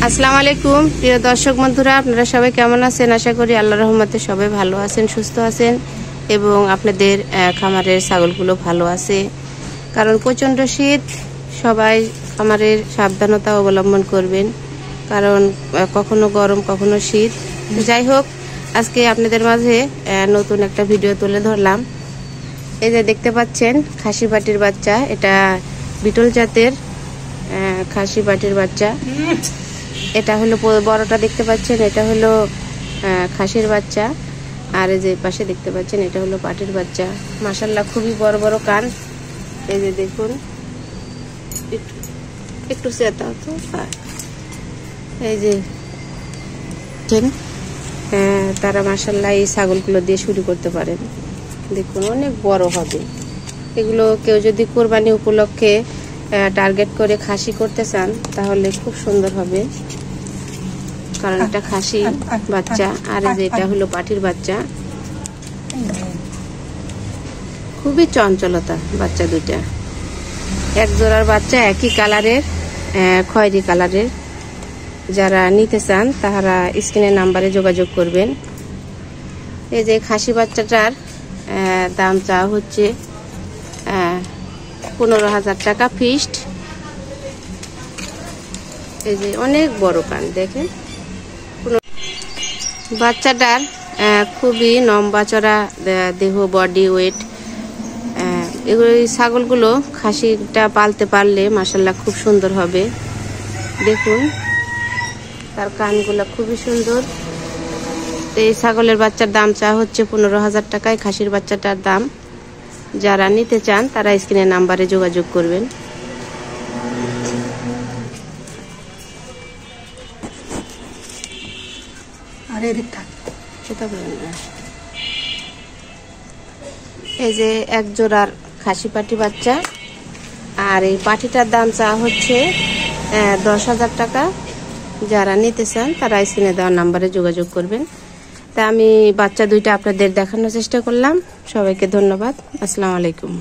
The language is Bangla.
আসসালামু আলাইকুম প্রিয় দর্শক বন্ধুরা, আপনারা সবাই কেমন আছেন? আশা করি আল্লাহর রহমতে সবাই ভালো আছেন, সুস্থ আছেন এবং আপনাদের খামারের ছাগলগুলো ভালো আছে। কারণ প্রচণ্ড শীত, সবাই খামারের সাবধানতা অবলম্বন করবেন, কারণ কখনো গরম কখনো শীত। যাই হোক, আজকে আপনাদের মাঝে নতুন একটা ভিডিও তুলে ধরলাম। এই যে দেখতে পাচ্ছেন খাসি পাটির বাচ্চা, এটা বিটল জাতের খাসি পাটির বাচ্চা। এটা হলো বড়টা দেখতে পাচ্ছেন, এটা হলো খাসির বাচ্চা। আর এই যে পাশে দেখতে পাচ্ছেন এটা হলো পাটির বাচ্চা। মাশাআল্লাহ খুবই বড় বড় কান। এই যে দেখুন, একটু চেতা তো, এই যে তারা মাশাআল্লাহ এই ছাগলগুলো দিয়ে শুরু করতে পারেন। দেখুন অনেক বড় হবে এগুলো। কেউ যদি কোরবানি উপলক্ষে টার্গেট করে খাসি করতে চান তাহলে খুব সুন্দর হবে, কারণ এটা খাসি বাচ্চা। আর যে এটা হলো পাটির বাচ্চা। খুবই চঞ্চলতা বাচ্চা দুইটা, এক জোড়ার বাচ্চা, একই কালারের, খয়েরি কালারের। যারা নিতে চান তারা স্ক্রিনের নাম্বারে যোগাযোগ করবেন। এই যে খাসি বাচ্চাটার দাম চাওয়া হচ্ছে 15,000 টাকা ফিক্সড। এই যে অনেক বড় কান দেখেন। বাচ্চাটার খুবই লম্বা চড়া দেহ, বডি ওয়েট। এগুলো ছাগলগুলো খাসিটা পালতে পারলে মাশাআল্লাহ খুব সুন্দর হবে। দেখুন তার কানগুলো খুবই সুন্দর। এই ছাগলের বাচ্চার দাম চাওয়া হচ্ছে 15,000 টাকায়। খাসির বাচ্চাটার দাম, যারা নিতে চান তারা স্ক্রিনের নাম্বারে যোগাযোগ করবেন। এই যে এক জোড়ার খাসি পাটি বাচ্চা, আর এই পাটিটার দাম চাওয়া হচ্ছে 10,000 টাকা। যারা নিতে চান তারা স্ক্রিনে দেওয়ার নাম্বারে যোগাযোগ করবেন। তা আমি বাচ্চা দুইটা আপনাদের দেখানোর চেষ্টা করলাম। সবাইকে ধন্যবাদ। আসসালামু আলাইকুম।